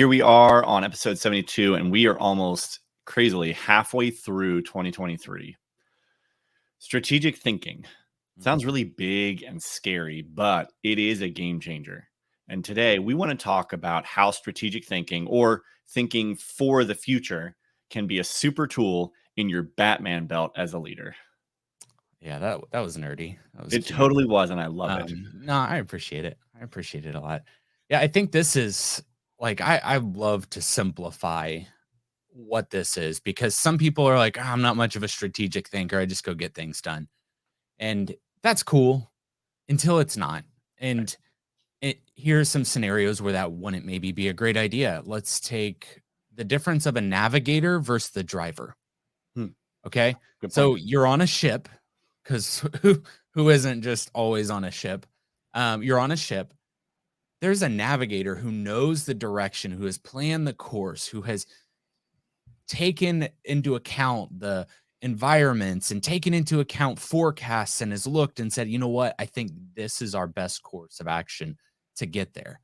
Here we are on episode 72, and we are almost crazily halfway through 2023. Strategic thinking sounds really big and scary, but it is a game changer. And today we want to talk about how strategic thinking or thinking for the future can be a super tool in your Batman belt as a leader. Yeah, that was nerdy. That was It cute. totally was, and I love it. No, I appreciate it. I appreciate it a lot. Yeah, I think this is like I love to simplify what this is because some people are like, "Oh, I'm not much of a strategic thinker. I just go get things done." And that's cool until it's not. And here's some scenarios where that wouldn't maybe be a great idea. Let's take the difference of a navigator versus the driver. Hmm, Okay. good point. So you're on a ship because who isn't just always on a ship? You're on a ship. There's a navigator who knows the direction, who has planned the course, who has taken into account the environments and taken into account forecasts and has looked and said, you know what? I think this is our best course of action to get there.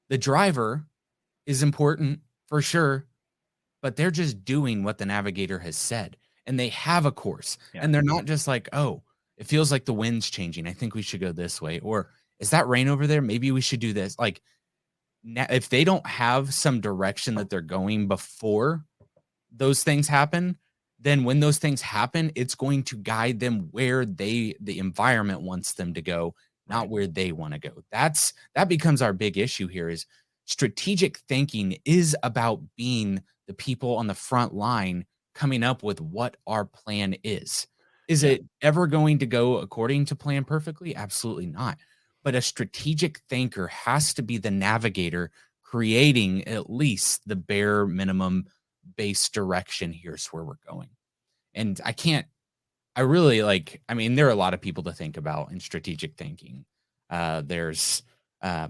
The driver is important for sure, but they're just doing what the navigator has said. And they have a course. Yeah. And they're not just like, oh, it feels like the wind's changing. I think we should go this way. Or is that rain over there? Maybe we should do this. Like, if they don't have some direction that they're going before those things happen, then when those things happen, it's going to guide them where the environment wants them to go, not Right. where they want to go. That becomes our big issue here is strategic thinking is about being the people on the front line coming up with what our plan is. Is Yeah. it ever going to go according to plan perfectly? Absolutely not. But a strategic thinker has to be the navigator creating at least the bare minimum base direction. Here's where we're going. And I really like, I mean, there are a lot of people to think about in strategic thinking. There's, uh,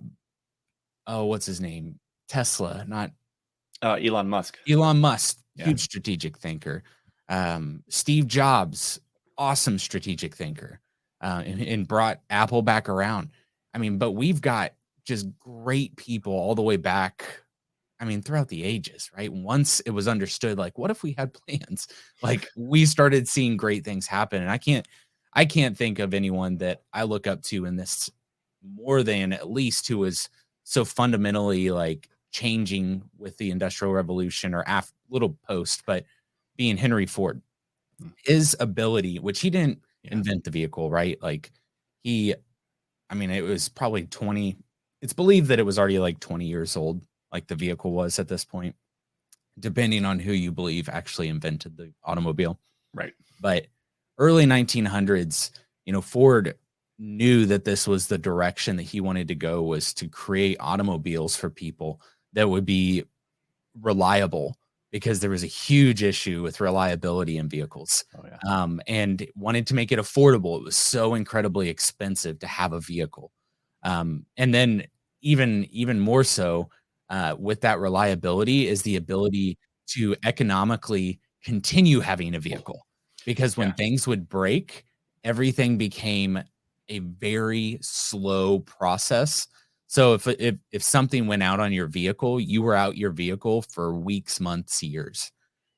oh, what's his name? Tesla, not Elon Musk. Elon Musk, Yeah. huge strategic thinker. Steve Jobs, awesome strategic thinker, and brought Apple back around. I mean, but we've got just great people all the way back. I mean, throughout the ages, right? Once it was understood, like, what if we had plans? Like, we started seeing great things happen. And I can't think of anyone that I look up to in this more than at least who was so fundamentally like changing with the Industrial Revolution or little post, but being Henry Ford. Mm. His ability, which he didn't Yeah. invent the vehicle, right? Like, he, I mean, it was probably 20, it's believed that it was already like 20 years old, like the vehicle was at this point, depending on who you believe actually invented the automobile. Right. But early 1900s, Ford knew that this was the direction that he wanted to go, was to create automobiles for people that would be reliable, because there was a huge issue with reliability in vehicles. Oh, yeah. And wanted to make it affordable. It was so incredibly expensive to have a vehicle. And then even more so, with that reliability is the ability to economically continue having a vehicle, because when Yeah. things would break, everything became a very slow process. So if something went out on your vehicle, you were out your vehicle for weeks, months, years.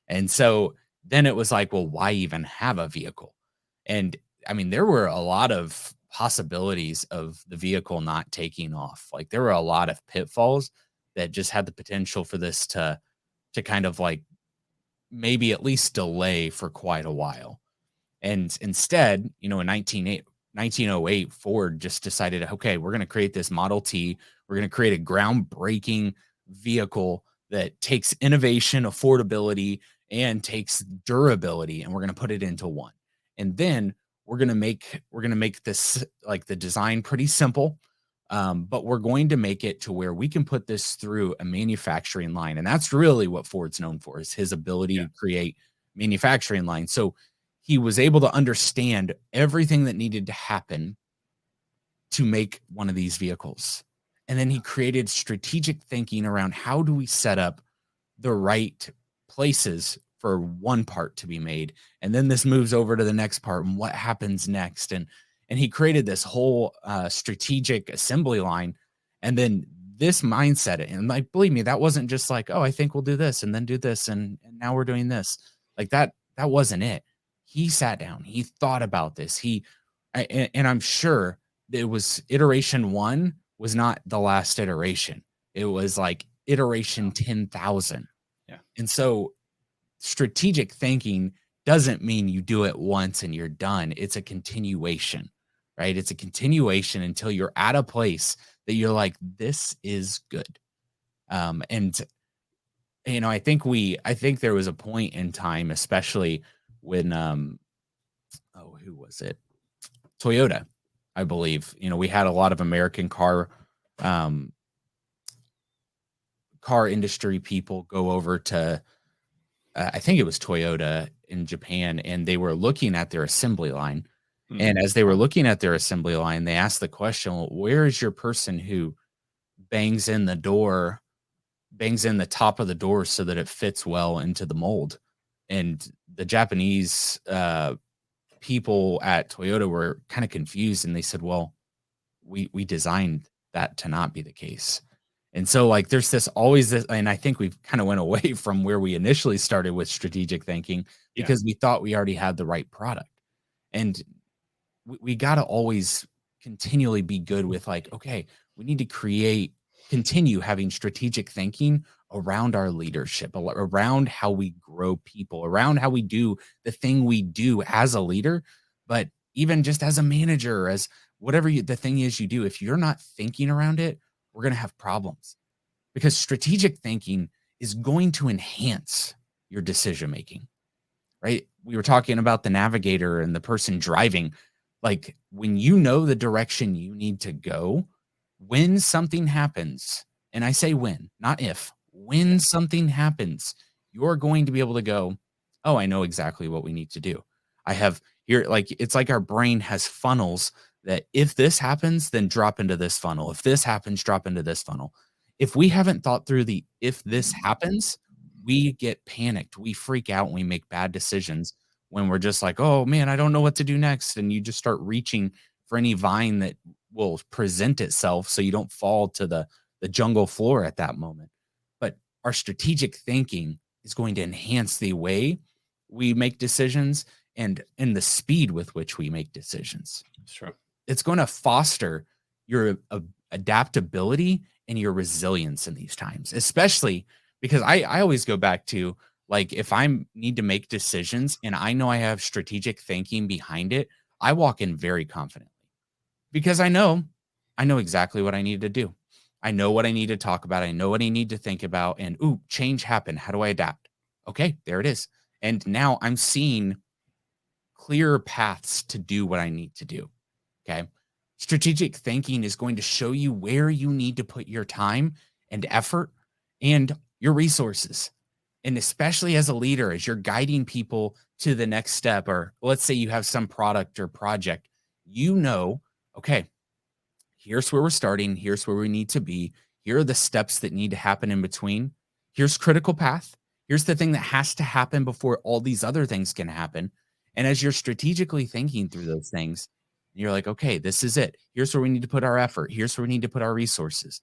And so then it was like, well, why even have a vehicle? And I mean, there were a lot of possibilities of the vehicle not taking off. Like, there were a lot of pitfalls that just had the potential for this to kind of like maybe at least delay for quite a while. And instead, in 1908, Ford just decided, okay, we're going to create this Model T. We're going to create a groundbreaking vehicle that takes innovation, affordability, and takes durability, and we're going to put it into one. And then we're going to make this, like, the design pretty simple, but we're going to make it to where we can put this through a manufacturing line. And that's really what Ford's known for, is his ability Yeah. to create manufacturing lines. So he was able to understand everything that needed to happen to make one of these vehicles. And then he created strategic thinking around, how do we set up the right places for one part to be made? And then this moves over to the next part, and what happens next? And he created this whole strategic assembly line. And then this mindset, and like, believe me, that wasn't just like, oh, I think we'll do this and then do this, and now we're doing this. Like that wasn't it. He sat down, he thought about this. And I'm sure it was iteration one was not the last iteration. It was like iteration 10,000. Yeah. And so strategic thinking doesn't mean you do it once and you're done. It's a continuation, right? It's a continuation until you're at a place that you're like, this is good. And I think there was a point in time, especially when who was it? Toyota, I believe. We had a lot of American um car industry people go over to I think it was Toyota in Japan, and they were looking at their assembly line. And as they were looking at their assembly line, they asked the question, well, where is your person who bangs in the top of the door so that it fits well into the mold? And the Japanese people at Toyota were kind of confused, and they said, well, we designed that to not be the case. And so like there's this, and I think we've kind of went away from where we initially started with strategic thinking because we thought we already had the right product. And we got to always continually be good with like, okay, we need to continue having strategic thinking around our leadership, around how we grow people, around how we do the thing we do as a leader, but even just as a manager, as whatever the thing is you do, if you're not thinking around it, we're going to have problems, because strategic thinking is going to enhance your decision making, right? We were talking about the navigator and the person driving. Like when you know the direction you need to go, when something happens, and I say when, not if, when something happens, you're going to be able to go, oh, I know exactly what we need to do. I have here, like, it's like our brain has funnels that if this happens, then drop into this funnel. If this happens, drop into this funnel. If we haven't thought through if this happens, we get panicked. We freak out and we make bad decisions when we're just like, oh man, I don't know what to do next. And you just start reaching for any vine that will present itself so you don't fall to the jungle floor at that moment. But our strategic thinking is going to enhance the way we make decisions and the speed with which we make decisions. That's true. It's going to foster your adaptability and your resilience in these times, especially because I always go back to, like, if I need to make decisions and I know I have strategic thinking behind it, I walk in very confidently because I know exactly what I need to do. I know what I need to talk about. I know what I need to think about. And change happened. How do I adapt? Okay, there it is. And now I'm seeing clear paths to do what I need to do. Okay. Strategic thinking is going to show you where you need to put your time and effort and your resources. And especially as a leader, as you're guiding people to the next step, or let's say you have some product or project, okay, here's where we're starting. Here's where we need to be. Here are the steps that need to happen in between. Here's critical path. Here's the thing that has to happen before all these other things can happen. And as you're strategically thinking through those things, you're like, okay, this is it. Here's where we need to put our effort. Here's where we need to put our resources.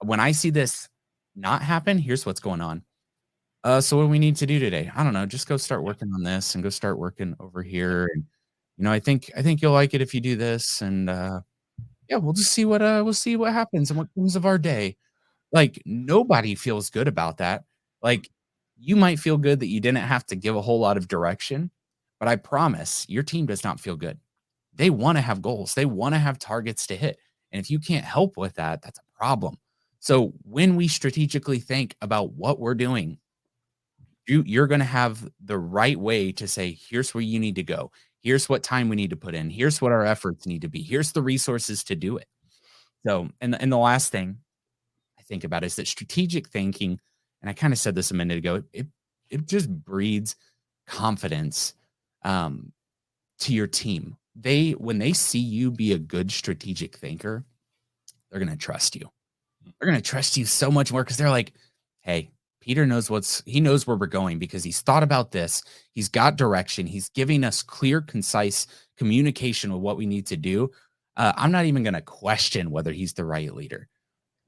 When I see this not happen, here's what's going on. So what do we need to do today? I don't know. Just go start working on this and go start working over here. And I think you'll like it if you do this. And yeah, we'll just see what happens and what comes of our day. Like nobody feels good about that. Like you might feel good that you didn't have to give a whole lot of direction, but I promise your team does not feel good. They want to have goals. They want to have targets to hit. And if you can't help with that, that's a problem. So when we strategically think about what we're doing, you're going to have the right way to say, here's where you need to go. Here's what time we need to put in. Here's what our efforts need to be. Here's the resources to do it. So, and the last thing I think about is that strategic thinking, and I kind of said this a minute ago, it just breeds confidence to your team. When they see you be a good strategic thinker, they're going to trust you. They're going to trust you so much more because they're like, hey, Peter knows he knows where we're going because he's thought about this. He's got direction. He's giving us clear, concise communication of what we need to do. I'm not even going to question whether he's the right leader.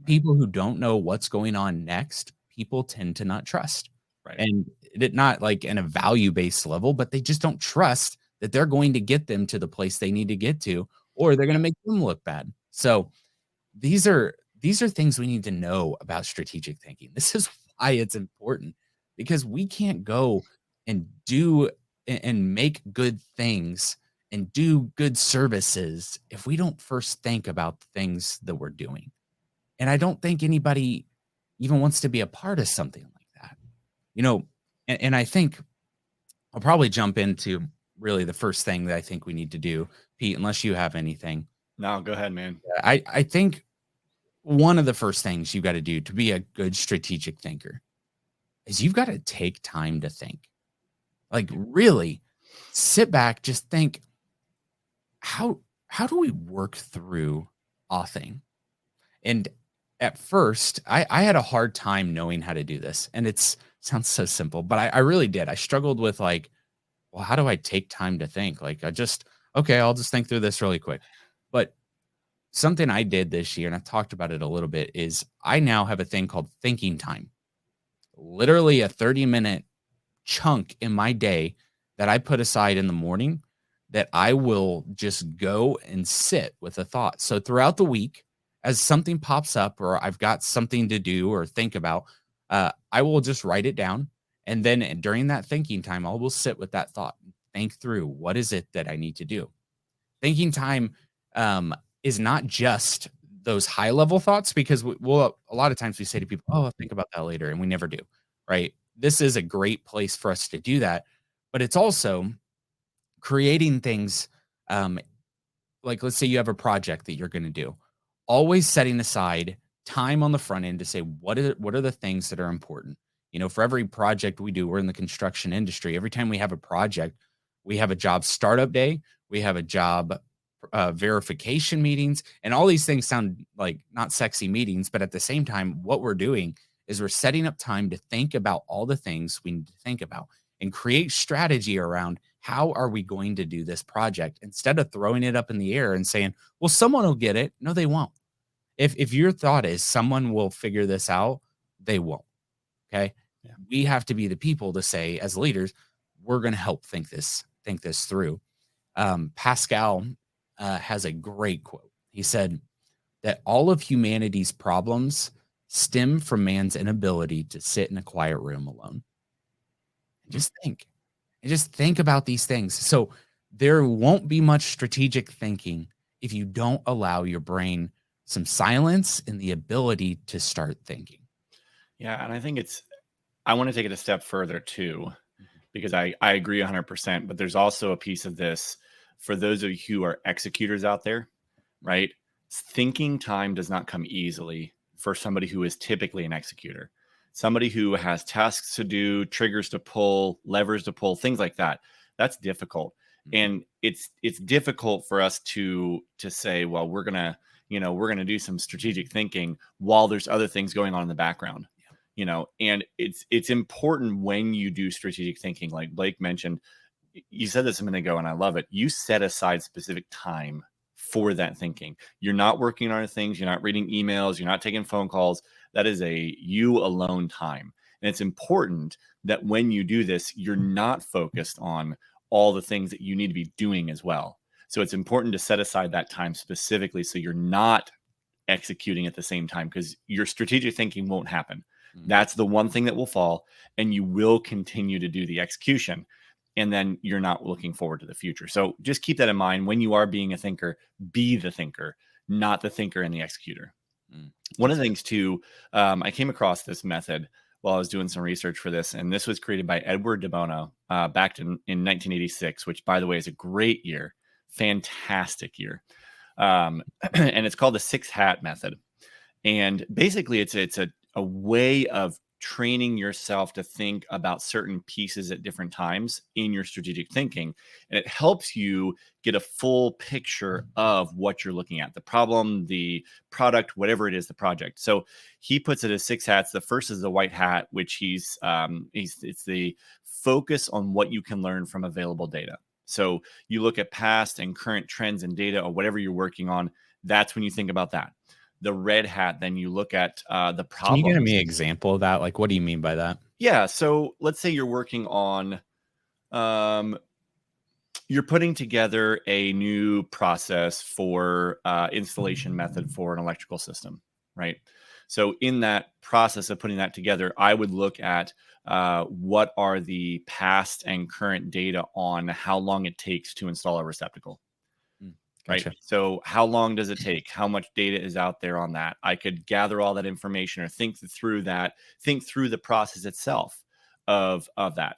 People who don't know what's going on next, people tend to not trust. Right. And it not like in a value-based level, but they just don't trust that they're going to get them to the place they need to get to, or they're gonna make them look bad. So these are these are things we need to know about strategic thinking. This is why it's important because we can't go and do and make good things and do good services if we don't first think about the things that we're doing. And I don't think anybody even wants to be a part of something like that. You know, and I think I'll probably jump into really the first thing that I think we need to do, Pete, unless you have anything. No, go ahead, man. I think one of the first things you got to do to be a good strategic thinker is you've got to take time to think. Like really sit back, just think how do we work through a thing? And at first, I had a hard time knowing how to do this. And it's sounds so simple, but I really did. I struggled with like, well, how do I take time to think? Like okay, I'll just think through this really quick. But something I did this year, and I've talked about it a little bit, is I now have a thing called thinking time. Literally a 30-minute chunk in my day that I put aside in the morning that I will just go and sit with a thought. So throughout the week, as something pops up or I've got something to do or think about, I will just write it down. And then during that thinking time, I will sit with that thought, think through what is it that I need to do. Thinking time is not just those high level thoughts because we'll a lot of times we say to people, "Oh, I'll think about that later," and we never do. Right? This is a great place for us to do that, but it's also creating things. Like let's say you have a project that you're going to do, always setting aside time on the front end to say what are the things that are important. You know, for every project we do, we're in the construction industry. Every time we have a project, we have a job startup day, we have a job verification meetings, and all these things sound like not sexy meetings, but at the same time, what we're doing is we're setting up time to think about all the things we need to think about and create strategy around how are we going to do this project instead of throwing it up in the air and saying, well, someone will get it. No, they won't. If your thought is someone will figure this out, they won't. Okay. Yeah. We have to be the people to say, as leaders, we're going to help think this through. Pascal has a great quote. He said that all of humanity's problems stem from man's inability to sit in a quiet room alone. And just think about these things. So there won't be much strategic thinking if you don't allow your brain some silence and the ability to start thinking. Yeah, and I think I want to take it a step further too, because I agree 100%, but there's also a piece of this for those of you who are executors out there, right? Thinking time does not come easily for somebody who is typically an executor. Somebody who has tasks to do, triggers to pull, levers to pull, things like that. That's difficult. And it's difficult for us to say, well, we're going to do some strategic thinking while there's other things going on in the background. And it's important when you do strategic thinking, like Blake mentioned. You said this a minute ago, and I love it. You set aside specific time for that thinking. You're not working on things. You're not reading emails. You're not taking phone calls. That is a you alone time. And it's important that when you do this, you're not focused on all the things that you need to be doing as well. So it's important to set aside that time specifically so you're not executing at the same time, because your strategic thinking won't happen. That's the one thing that will fall, and you will continue to do the execution. And then you're not looking forward to the future. So just keep that in mind when you are being a thinker. Be the thinker, not the thinker and the executor. One of the things too, I came across this method while I was doing some research for this, and this was created by Edward de Bono back in 1986, which, by the way, is a great year, fantastic year, and it's called the 6 hat method. And basically, it's a way of training yourself to think about certain pieces at different times in your strategic thinking. And it helps you get a full picture of what you're looking at, the problem, the product, whatever it is, the project. So he puts it as 6 hats. The first is the white hat, which it's the focus on what you can learn from available data. So you look at past and current trends and data or whatever you're working on. That's when you think about that. The red hat, then you look at the Can you give problems. me an example of that? Like, what do you mean by that? Yeah. So let's say you're working on, you're putting together a new process for installation method for an electrical system, right? So in that process of putting that together, I would look at what are the past and current data on how long it takes to install a receptacle. Right. Gotcha. So how long does it take? How much data is out there on that? I could gather all that information or think through the process itself of that.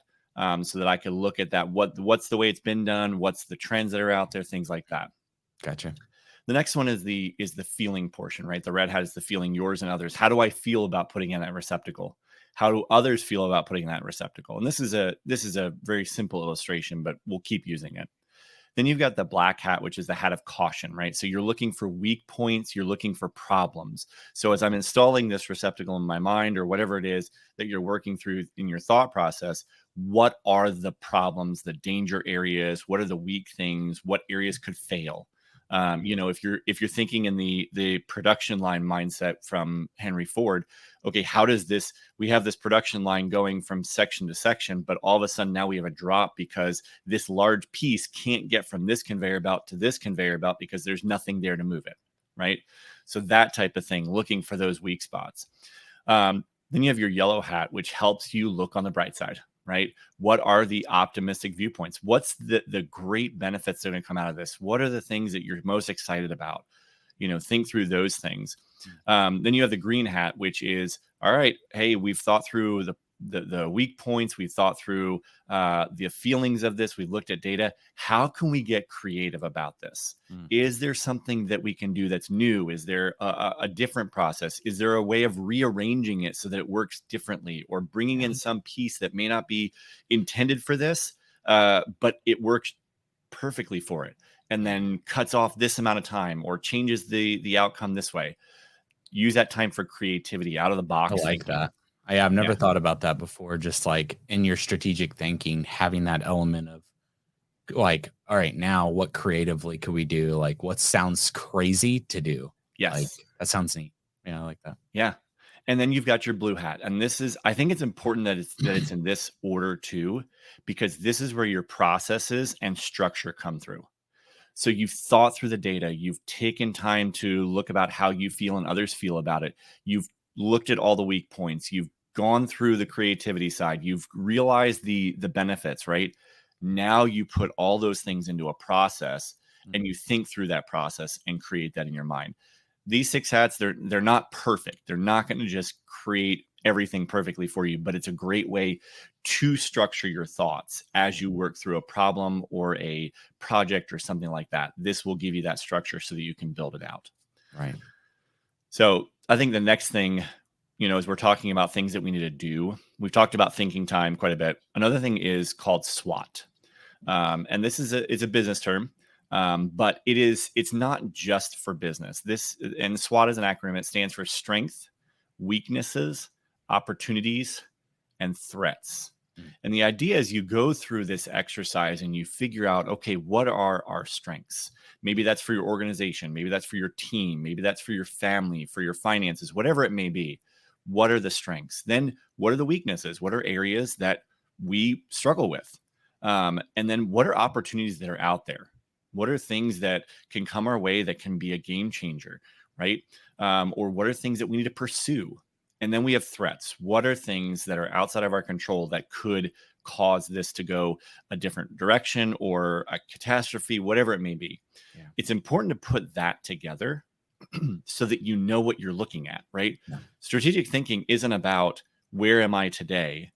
So that I could look at that. What's the way it's been done? What's the trends that are out there? Things like that. Gotcha. The next one is the feeling portion, right? The red hat is the feeling, yours and others. How do I feel about putting in that receptacle? How do others feel about putting in that receptacle? And this is a very simple illustration, but we'll keep using it. Then you've got the black hat, which is the hat of caution, right? So you're looking for weak points, you're looking for problems. So as I'm installing this receptacle in my mind or whatever it is that you're working through in your thought process, what are the problems, the danger areas? What are the weak things? What areas could fail? If you're thinking in the production line mindset from Henry Ford, okay, how does this? We have this production line going from section to section, but all of a sudden now we have a drop because this large piece can't get from this conveyor belt to this conveyor belt because there's nothing there to move it, right? So that type of thing, looking for those weak spots. Then you have your yellow hat, which helps you look on the bright side, right? What are the optimistic viewpoints? What's the great benefits that are going to come out of this? What are the things that you're most excited about? Think through those things. Then you have the green hat, which is, all right, hey, we've thought through the weak points. We've thought through the feelings of this. We've looked at data. How can we get creative about this? Is there something that we can do that's new? Is there a different process? Is there a way of rearranging it so that it works differently, or bringing in some piece that may not be intended for this, but it works perfectly for it, and then cuts off this amount of time or changes the outcome this way? Use that time for creativity, out of the box. I like that. I've never thought about that before. Just like in your strategic thinking, having that element of like, all right, now what creatively could we do? Like, what sounds crazy to do? Yes. Like, that sounds neat. Yeah, I like that. Yeah. And then you've got your blue hat. And I think it's important that it's in this order too, because this is where your processes and structure come through. So you've thought through the data, you've taken time to look about how you feel and others feel about it. You've looked at all the weak points. You've gone through the creativity side. You've realized the benefits, right? Now you put all those things into a process and you think through that process and create that in your mind. These 6 hats, they're not perfect. They're not going to just create everything perfectly for you, but it's a great way to structure your thoughts as you work through a problem or a project or something like that. This will give you that structure so that you can build it out. Right. So I think the next thing, as we're talking about things that we need to do, we've talked about thinking time quite a bit. Another thing is called SWOT. And this is a business term. But it's not just for business. And SWOT is an acronym. It stands for strength, weaknesses, opportunities, and threats. And the idea is you go through this exercise and you figure out, okay, what are our strengths? Maybe that's for your organization. Maybe that's for your team. Maybe that's for your family, for your finances, whatever it may be. What are the strengths? Then what are the weaknesses? What are areas that we struggle with? And then what are opportunities that are out there? What are things that can come our way that can be a game changer, right? Or what are things that we need to pursue? And then we have threats. What are things that are outside of our control that could cause this to go a different direction or a catastrophe, whatever it may be? Yeah. It's important to put that together so that you know what you're looking at, right? Yeah. Strategic thinking isn't about where am I today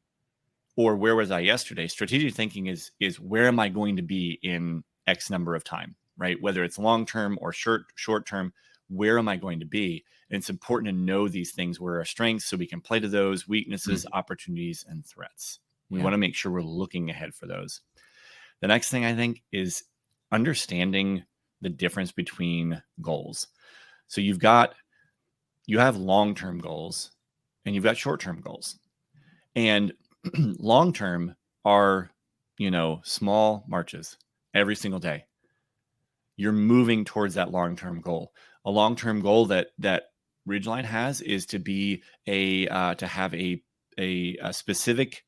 or where was I yesterday. Strategic thinking is where am I going to be in X number of time, right? Whether it's long-term or short term, where am I going to be? And it's important to know these things, where our strengths, so we can play to those, weaknesses, opportunities, and threats. We want to make sure we're looking ahead for those. The next thing I think is understanding the difference between goals. So you have long-term goals and you've got short-term goals. And long-term are, small marches every single day. You're moving towards that long-term goal. A long-term goal that Ridgeline has is to be to have a specific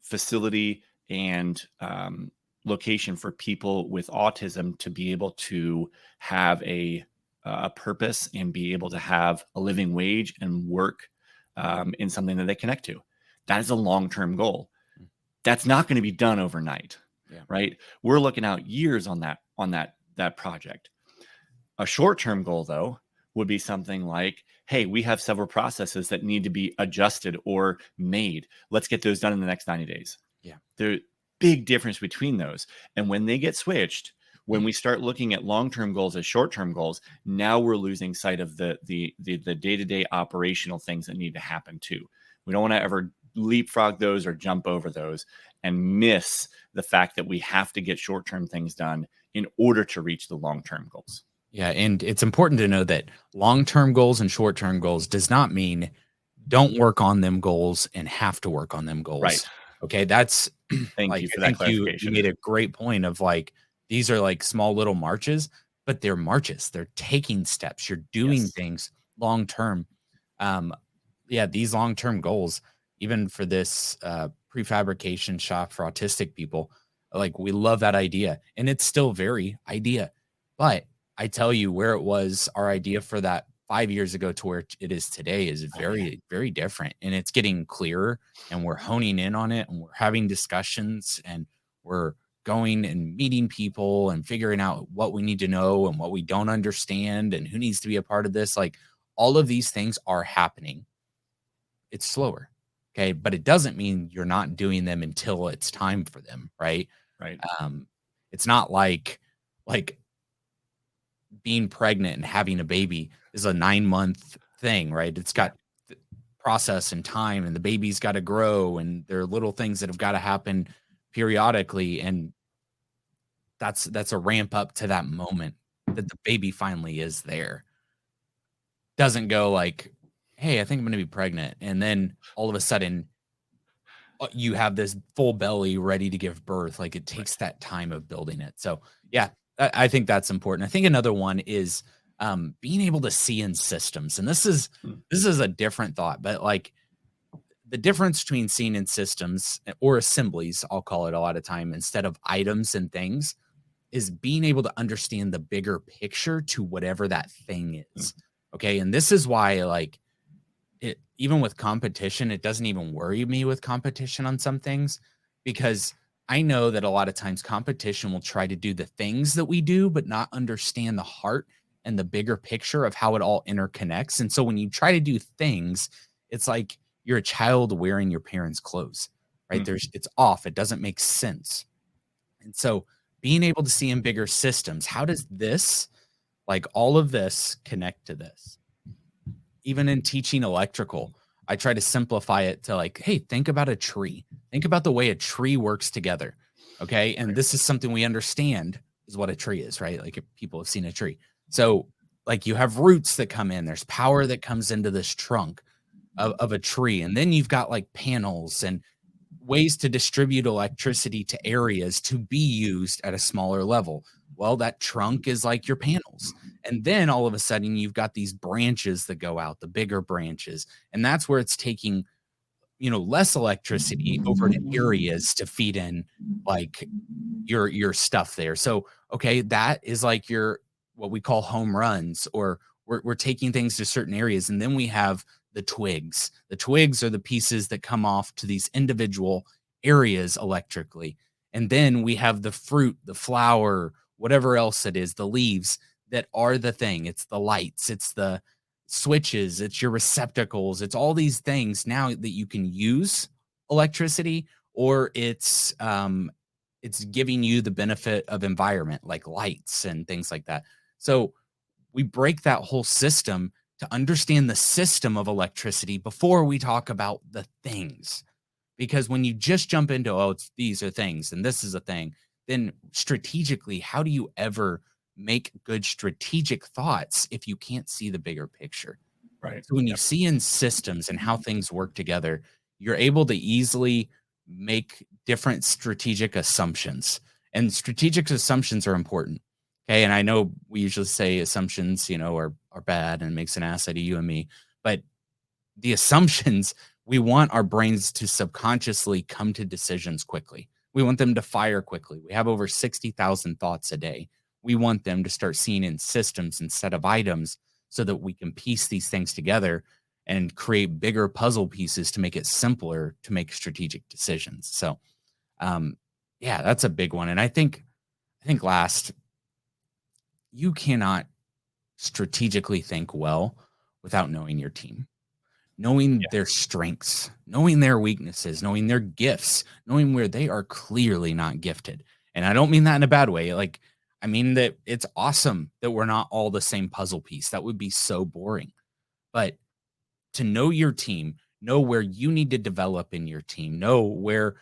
facility and location for people with autism to be able to have a purpose and be able to have a living wage and work in something that they connect to. That is a long-term goal. That's not going to be done overnight, right? We're looking out years on that project. A short-term goal, though, would be something like, hey, we have several processes that need to be adjusted or made. Let's get those done in the next 90 days. Yeah. There's big difference between those. And when they get switched, when we start looking at long-term goals as short-term goals, now we're losing sight of the day-to-day operational things that need to happen too. We don't want to ever leapfrog those or jump over those and miss the fact that we have to get short-term things done in order to reach the long-term goals. Yeah, and it's important to know that long-term goals and short-term goals does not mean don't work on them goals and have to work on them goals. Right. Okay, that's Thank you for that clarification. You made a great point of like these are like small little marches, but they're marches. They're taking steps. You're doing things long term. These long-term goals, even for this prefabrication shop for autistic people, like we love that idea, and it's still very idea, but I tell you where it was our idea for that 5 years ago to where it is today is very, very different. And it's getting clearer and we're honing in on it and we're having discussions and we're going and meeting people and figuring out what we need to know and what we don't understand and who needs to be a part of this. Like all of these things are happening. It's slower. Okay. But it doesn't mean you're not doing them until it's time for them. Right. Right. It's not like being pregnant and having a baby is a 9-month thing, right? It's got process and time, and the baby's got to grow, and there are little things that have got to happen periodically, and that's a ramp up to that moment that the baby finally is there. Doesn't go like, hey, I think I'm going to be pregnant, and then all of a sudden you have this full belly ready to give birth. Like it takes that time of building it. So yeah, I think that's important. I think another one is being able to see in systems. And this is a different thought, but like the difference between seeing in systems or assemblies, I'll call it a lot of time, instead of items and things, is being able to understand the bigger picture to whatever that thing is. Okay. And this is why like it, even with competition, it doesn't even worry me with competition on some things, because I know that a lot of times competition will try to do the things that we do, but not understand the heart and the bigger picture of how it all interconnects. And so when you try to do things, it's like you're a child wearing your parents' clothes, right? It's off. It doesn't make sense. And so being able to see in bigger systems, how does this, like all of this, connect to this? Even in teaching electrical, I try to simplify it to like, hey, think about a tree. Think about the way a tree works together. Okay. And this is something we understand is what a tree is, right? Like if people have seen a tree. So like you have roots that come in, there's power that comes into this trunk of a tree. And then you've got like panels and ways to distribute electricity to areas to be used at a smaller level. Well, that trunk is like your panels. And then all of a sudden you've got these branches that go out, the bigger branches. And that's where it's taking, less electricity over to areas to feed in like your stuff there. So, okay, that is like your, what we call home runs, or we're taking things to certain areas. And then we have the twigs. The twigs are the pieces that come off to these individual areas electrically. And then we have the fruit, the flower, whatever else it is, the leaves that are the thing. It's the lights, it's the switches, it's your receptacles, it's all these things now that you can use electricity, or it's giving you the benefit of environment like lights and things like that. So we break that whole system to understand the system of electricity before we talk about the things. Because when you just jump into, these are things and this is a thing, then strategically, how do you ever make good strategic thoughts if you can't see the bigger picture? Right. So when you see in systems and how things work together, you're able to easily make different strategic assumptions. And strategic assumptions are important. Okay. And I know we usually say assumptions, are are bad and makes an ass out of you and me. But the assumptions, we want our brains to subconsciously come to decisions quickly. We want them to fire quickly. We have over 60,000 thoughts a day. We want them to start seeing in systems instead of items so that we can piece these things together and create bigger puzzle pieces to make it simpler to make strategic decisions. So, yeah, that's a big one. And I think last, you cannot strategically think well without knowing your team, knowing Yeah. their strengths, knowing their weaknesses, knowing their gifts, knowing where they are clearly not gifted. And I don't mean that in a bad way. Like, I mean that it's awesome that we're not all the same puzzle piece. That would be so boring. But to know your team, know where you need to develop in your team, know where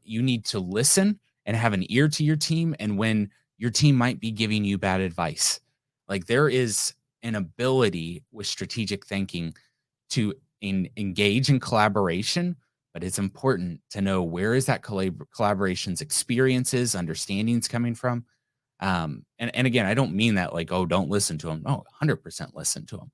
you need to listen and have an ear to your team, and when your team might be giving you bad advice. Like, there is an ability with strategic thinking to engage in collaboration, but it's important to know where is that collaboration's experiences, understandings coming from. And again, I don't mean that like, oh, don't listen to them. No, 100% listen to them.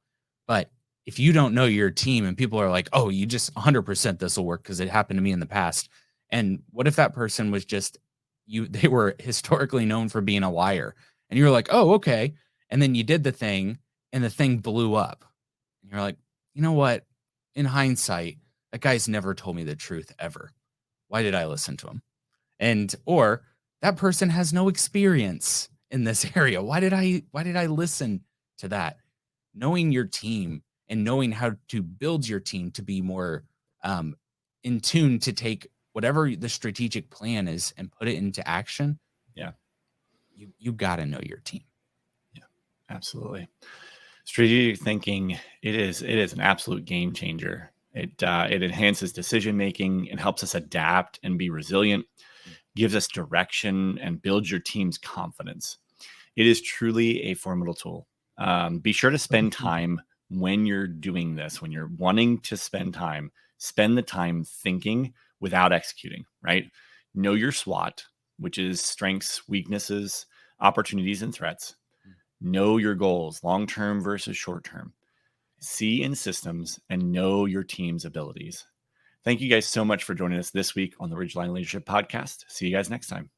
But if you don't know your team and people are like, oh, you just 100% this will work because it happened to me in the past. And what if that person was just they were historically known for being a liar, and you're like, oh, okay. And then you did the thing and the thing blew up. And you're like, you know what? In hindsight, that guy's never told me the truth ever. Why did I listen to him? And or that person has no experience in this area. Why did I listen to that? Knowing your team and knowing how to build your team to be more um, in tune to take whatever the strategic plan is and put it into action. Yeah. You got to know your team. Yeah, absolutely. Strategic thinking, it is an absolute game changer. It enhances decision making, it helps us adapt and be resilient, gives us direction, and builds your team's confidence. It is truly a formidable tool. Be sure to spend time when you're doing this, when you're wanting to spend the time thinking without executing, right? Know your SWOT, which is strengths, weaknesses, opportunities, and threats. Know your goals, long-term versus short-term. See in systems and know your team's abilities. Thank you guys so much for joining us this week on the Ridgeline Leadership Podcast. See you guys next time.